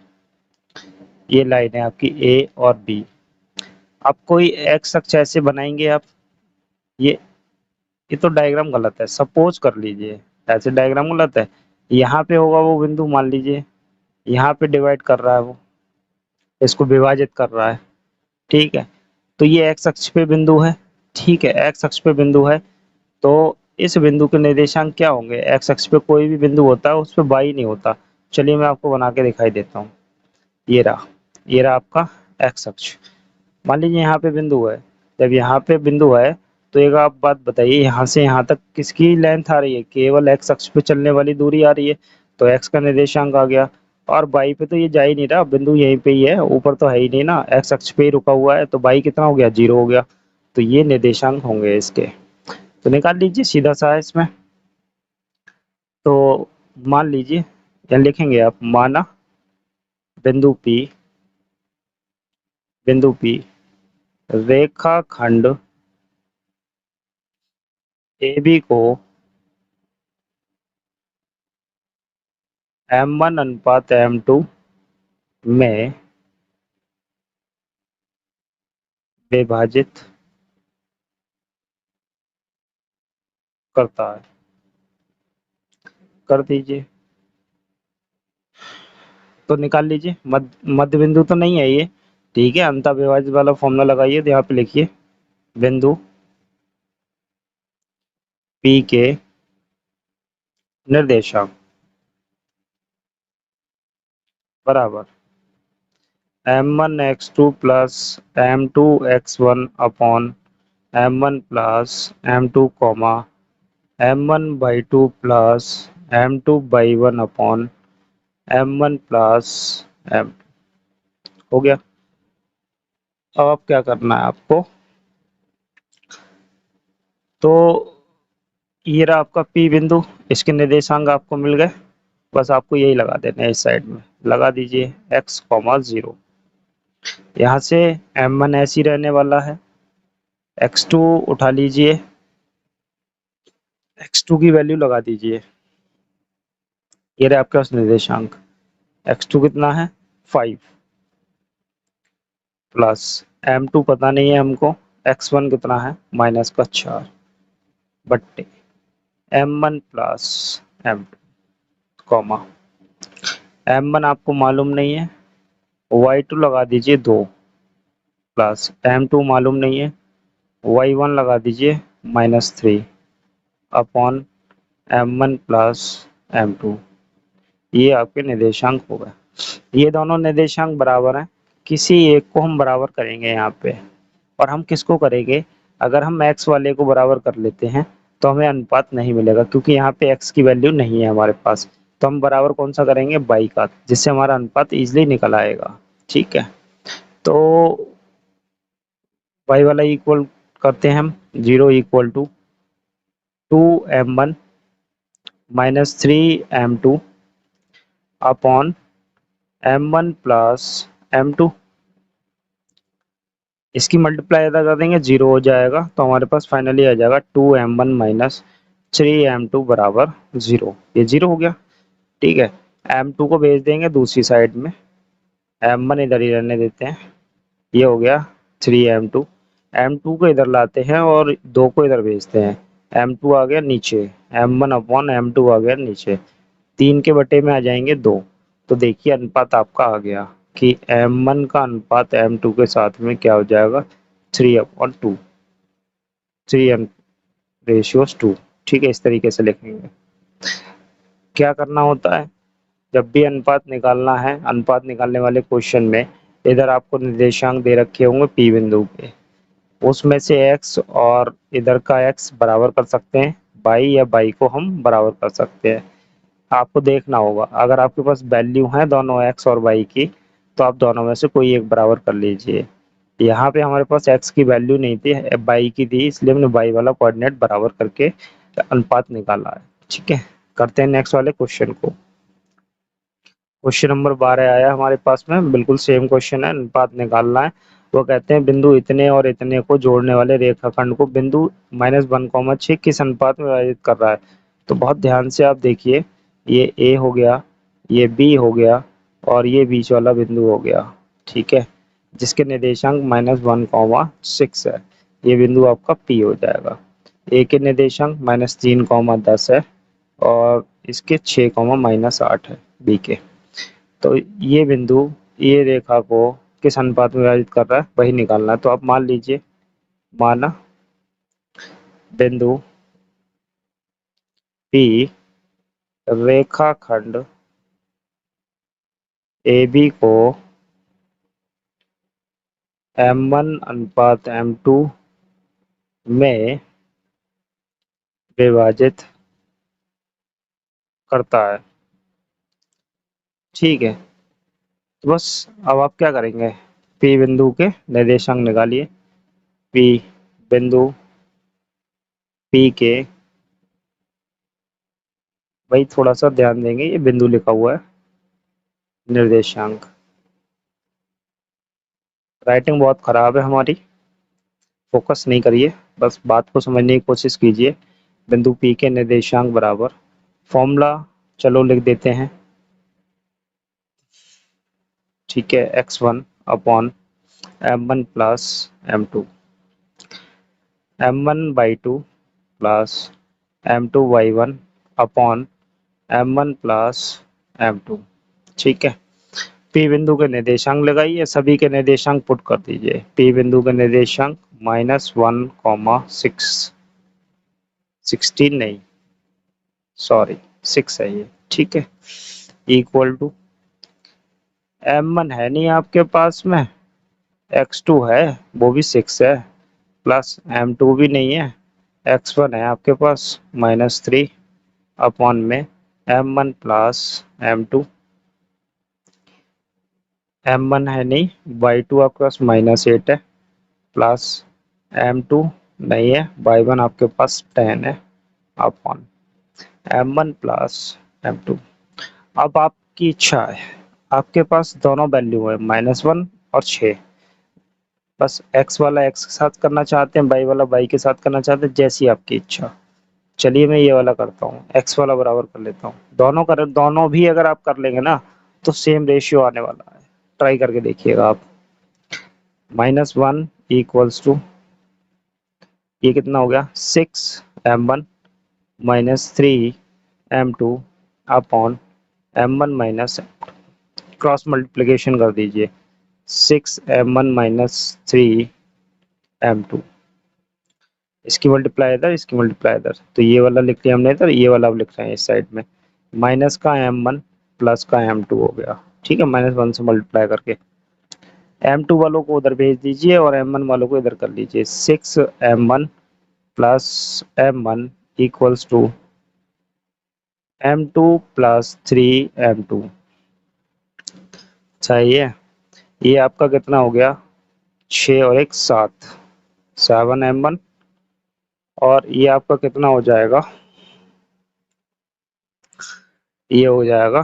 S1: ये लाइन है आपकी ए और बी। अब कोई एक्स अक्ष ऐसे बनाएंगे आप, ये तो डायग्राम गलत है, सपोज कर लीजिए ऐसे डायग्राम गलत है। यहाँ पे होगा वो बिंदु, मान लीजिए यहाँ पे डिवाइड कर रहा है वो, इसको विभाजित कर रहा है, ठीक है। तो ये एक्स अक्ष पे बिंदु है, ठीक है, एक्स अक्ष पे बिंदु है। तो इस बिंदु के निर्देशांक क्या होंगे? एक्स अक्ष पे कोई भी बिंदु होता है उस पे वाई नहीं होता। चलिए मैं आपको बना के दिखाई देता हूँ। ये रहा आपका एक्स अक्ष। मान लीजिए यहाँ पे बिंदु है। जब यहाँ पे बिंदु है तो एक आप बात बताइए, यहाँ से यहाँ तक किसकी लेंथ आ रही है? केवल एक्स अक्ष पे चलने वाली दूरी आ रही है, तो एक्स का निर्देशांक आ गया। और वाई पे तो ये जा ही नहीं रहा, बिंदु यहीं पे ही है, ऊपर तो है ही नहीं ना, एक्स अक्ष पे ही रुका हुआ है, तो वाई कितना हो गया? 0 हो गया। तो ये निर्देशांक होंगे इसके। तो निकाल लीजिए सीधा सा है इसमें। तो मान लीजिए, या लिखेंगे आप, माना बिंदु P, रेखाखंड AB को M1 अनुपात M2 में विभाजित करता है। कर दीजिए। तो निकाल लीजिए। मध्य बिंदु तो नहीं है ये, ठीक है। अंतः विभाजित वाला फॉर्मूला लगाइए, तो यहाँ पे लिखिए बिंदु P के निर्देशांक बराबर M1 x2 plus M2 x1 upon M1 plus M2 comma M1/2 plus M2/1 upon M1 plus M। हो गया। अब आप क्या करना है आपको, तो ये रहा आपका P बिंदु, इसके निर्देशांक आपको मिल गए। बस आपको यही लगा देना है, इस साइड में लगा दीजिए x, 0। यहाँ से M1 ऐसे ही रहने वाला है, x2 उठा लीजिए, x2 की वैल्यू लगा दीजिए। ये रहे आपके पास निर्देशांक, x2 कितना है? 5 प्लस M2 पता नहीं है हमको, x1 कितना है? -4 बट्टे M1 plus M2 comma M1 आपको मालूम नहीं है, y2 लगा दीजिए 2 प्लस M2 मालूम नहीं है, y1 लगा दीजिए -3 अपॉन M1 प्लस M2। ये आपके निर्देशांक हो गए। ये दोनों निर्देशांक बराबर हैं, किसी एक को हम बराबर करेंगे यहाँ पे। और हम किसको करेंगे? अगर हम x वाले को बराबर कर लेते हैं तो हमें अनुपात नहीं मिलेगा, क्योंकि यहाँ पे x की वैल्यू नहीं है हमारे पास। तो हम बराबर कौन सा करेंगे? y का, जिससे हमारा अनुपात इजिली निकल आएगा। ठीक है, तो y वाला इक्वल करते हैं हम, 0 equal to 2m1 -3m2 upon m1 plus m2। इसकी मल्टीप्लाई अदा कर देंगे, 0 हो जाएगा, तो हमारे पास फाइनली आ जाएगा 2m1 -3m2 बराबर 0। ये 0 हो गया। ठीक है, m2 को भेज देंगे दूसरी साइड में, m1 इधर ही रहने देते हैं। ये हो गया 3m2, m2 को इधर लाते हैं और 2 को इधर भेजते हैं, m2 आ गया नीचे, m1 अपॉन m2 आ गया नीचे, 3 के बटे में आ जाएंगे 2। तो देखिए अनुपात आपका आ गया कि m1 का अनुपात m2 के साथ में क्या हो जाएगा? 3/2, 3:2। ठीक है, इस तरीके से लिखेंगे। क्या करना होता है जब भी अनुपात निकालना है? अनुपात निकालने वाले क्वेश्चन में इधर आपको निर्देशांक दे रखे होंगे P बिंदु पे, उसमें से x और इधर का x बराबर कर सकते हैं, y या y को हम बराबर कर सकते हैं। आपको देखना होगा, अगर आपके पास वैल्यू है दोनों x और y की, तो आप दोनों में से कोई एक बराबर कर लीजिए। यहाँ पे हमारे पास x की वैल्यू नहीं थी, y की थी, इसलिए हमने y वाला कोऑर्डिनेट बराबर करके अनुपात निकाला है। ठीक है, करते हैं नेक्स्ट वाले क्वेश्चन को। क्वेश्चन नंबर 12 आया हमारे पास में, बिल्कुल सेम क्वेश्चन है, अनुपात निकालना है। वो कहते हैं बिंदु इतने और इतने को जोड़ने वाले रेखाखंड को बिंदु -1,6 किस अनुपात में विभाजित कर रहा है? तो बहुत ध्यान से आप देखिए, ये A हो गया, ये B हो गया, और ये बीच वाला बिंदु हो गया। ठीक है, जिसके निर्देशांक -1,6 है। ये बिंदु आपका P हो जाएगा। A के निर्देशांक -3,10 है, और इसके 6,-8 है B के। तो ये बिंदु, ये रेखा को किस अनुपात में विभाजित कर रहा है, वही निकालना है। तो आप मान लीजिए, माना बिंदु P रेखाखंड AB को M1 अनुपात M2 में विभाजित करता है। ठीक है, तो बस अब आप क्या करेंगे, P बिंदु के निर्देशांक निकालिए। P बिंदु P के, भाई थोड़ा सा ध्यान देंगे, ये बिंदु लिखा हुआ है, निर्देशांक। राइटिंग बहुत खराब है हमारी, फोकस नहीं करिए, बस बात को समझने की कोशिश कीजिए। बिंदु P के निर्देशांक बराबर फॉर्मूला चलो लिख देते हैं। ठीक है, x1 upon m1 plus m2, m1/2 plus m2/1 upon m1 plus m2। ठीक है, P बिंदु के निर्देशांक लगाइए, सभी के निर्देशांक पुट कर दीजिए। P बिंदु के निर्देशांक -1,6 16 नहीं, सॉरी 6 है ये। ठीक है, इक्वल टू m1 है नहीं आपके पास में, x2 है वो भी 6 है, प्लस m2 भी नहीं है, x1 है आपके पास -3 अपॉन में m1 प्लस m2, m1 है नहीं, y2 आपके पास -8 है, प्लस m2 नहीं है, y1 आपके पास 10 है अपॉन m1 प्लस m2। अब आपकी इच्छा है, आपके पास दोनों वैल्यू है -1 और 6, बस x वाला x के साथ करना चाहते हैं, y वाला y के साथ करना चाहते हैं, जैसी आपकी इच्छा। चलिए मैं ये वाला करता हूँ, x वाला बराबर कर लेता हूँ। दोनों भी अगर आप कर लेंगे ना तो सेम रेशियो आने वाला है, ट्राई करके देखिएगा आप। -1 इक्वल्स टू, ये कितना हो गया, 6m1 -3 m2 upon m1 minus, cross multiplication कर दीजिए, 6m1 -3 m2, इसकी मल्टीप्लाई इधर, इसकी मल्टीप्लाई इधर, तो ये वाला लिख लिया हमने इधर, ये वाला अब लिख रहे हैं इस साइड में, माइनस का m1 प्लस का m2 हो गया। ठीक है, -1 से मल्टीप्लाई करके m2 वालों को उधर भेज दीजिए और m1 वालों को इधर कर लीजिए। 6m1 plus m1 equals to m2 plus 3m2। अच्छा, ये आपका कितना हो गया, 6 और 1 7, 7m1, और ये आपका कितना हो जाएगा, ये हो जाएगा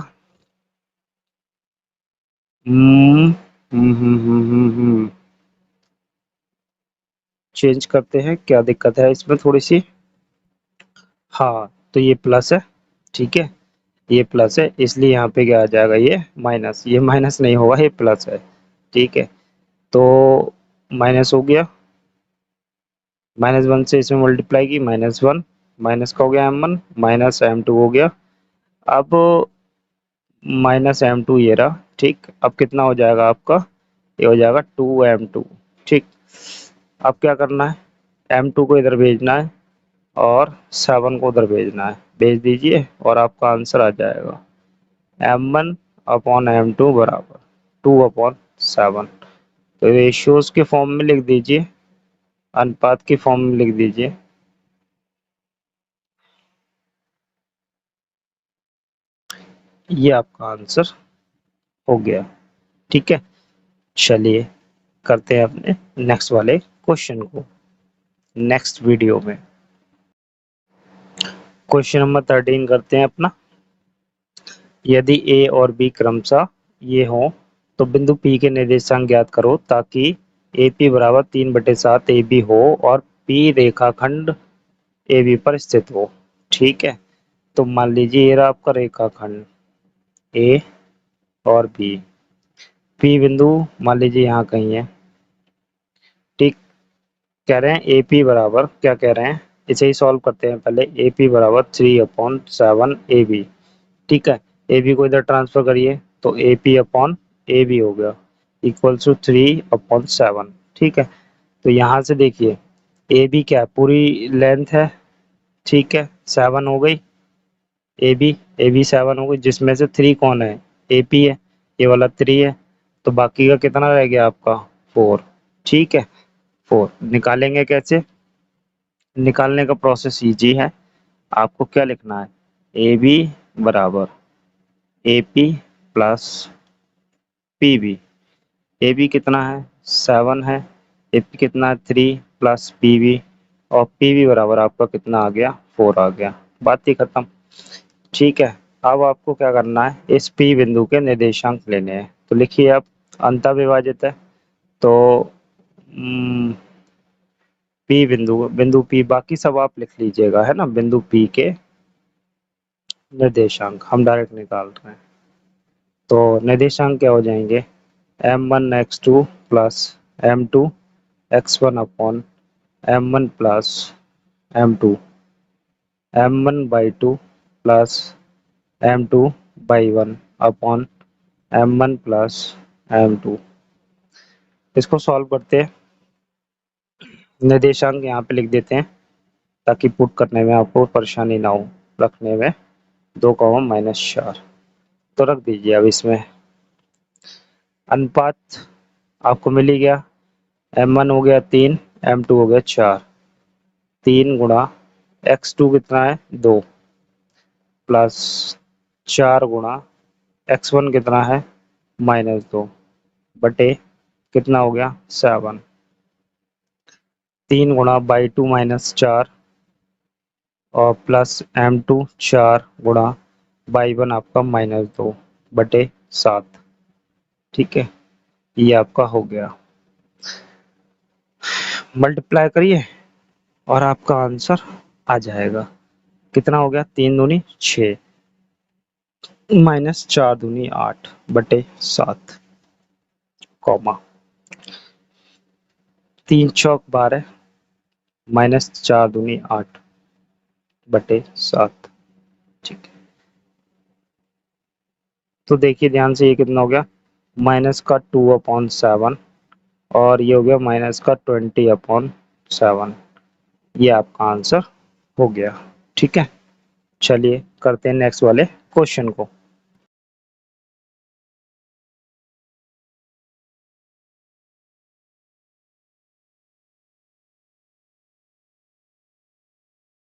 S1: चेंज करते हैं, क्या दिक्कत है इसमें थोड़ी सी। हाँ, तो ये प्लस है, ठीक है, ये प्लस है, इसलिए यहाँ पे क्या आ जाएगा, ये माइनस, ये माइनस नहीं होगा, ये प्लस है। ठीक है, तो माइनस हो गया, -1 से इसमें मल्टीप्लाई की, -1, माइनस का हो गया m1, माइनस m2 हो गया। अब -m2 ये रहा। ठीक, अब कितना हो जाएगा आपका, ये हो जाएगा 2m2। ठीक, अब क्या करना है, m2 को इधर भेजना है और 7 को उधर भेजना है, भेज दीजिए और आपका आंसर आ जाएगा m1 अपॉन m2 बराबर 2/7। तो रेशियोज के फॉर्म में लिख दीजिए, अनुपात की फॉर्म में लिख दीजिए। ये आपका आंसर हो गया। ठीक है, चलिए करते हैं अपने नेक्स्ट वाले क्वेश्चन को नेक्स्ट वीडियो में। क्वेश्चन नंबर 13 करते हैं अपना। यदि ए और बी क्रमशः ये हो तो बिंदु पी के निर्देशांक ज्ञात करो ताकि ए पी बराबर 3/7 ए बी हो और पी रेखाखंड ए बी पर स्थित हो। ठीक है, तो मान लीजिए ये रहा आपका रेखाखंड ए और बी, पी बिंदु मान लीजिए यहाँ कहीं है। ठीक, कह रहे हैं ए पी बराबर, क्या कह रहे हैं, इसे ही सॉल्व करते हैं पहले। ए पी बराबर 3/7 ए बी। ठीक है, ए बी को इधर ट्रांसफर करिए तो A P upon A B हो गया इक्वल्स टू 3/7। ठीक है, तो यहाँ से देखिए ए बी क्या है, पूरी लेंथ है। ठीक है, 7 हो गई, ए बी 7 हो गई, जिसमें से 3 कौन है, ए पी है, ये वाला 3 है, तो बाकी का कितना रह गया आपका 4। ठीक है, 4 निकालेंगे कैसे, निकालने का प्रोसेस इजी है। आपको क्या लिखना है, ए बी बराबर A P plus P B. A B कितना है 7 है, ए पी कितना है 3 प्लस पी बी, और पी बी बराबर आपका कितना आ गया 4 आ गया, बात ही खत्म। ठीक है, अब आपको क्या करना है, इस पी बिंदु के निर्देशांक लेने हैं। तो लिखिए आप, अंतःविभाजित है तो पी बिंदु पी, बाकी सब आप लिख लीजिएगा, है ना, बिंदु पी के निर्देशांक हम डायरेक्ट निकाल रहे हैं। तो निर्देशांक क्या हो जाएंगे, m1 x2 plus m2 x1 upon m1 plus m2, m1/2 plus m2/1 upon m1 plus m2। इसको सॉल्व करते हैं, निर्देशांक यहाँ पे लिख देते हैं ताकि पुट करने में आपको परेशानी ना हो, रखने में 2, -4 तो रख दीजिए। अब इसमें अनुपात आपको मिल ही गया, m1 हो गया 3, m2 हो गया 4, 3 गुणा x2 कितना है 2 प्लस 4 गुणा x1 कितना है -2 बटे कितना हो गया 7, 3 गुणा बाई 2 -4 और प्लस m2 4 गुणा बाई 1 आपका -2 बटे 7। ठीक है, ये आपका हो गया, मल्टीप्लाई करिए और आपका आंसर आ जाएगा। कितना हो गया, 3 दूनी 6 -4 दूनी 8 बटे 7, कॉमा 3 चौक 12 -4 दूनी 8 बटे 7। ठीक है, तो देखिए ध्यान से, ये कितना हो गया, -2/7 और ये हो गया -20/7। ये आपका आंसर हो गया। ठीक है, चलिए करते हैं नेक्स्ट वाले क्वेश्चन को।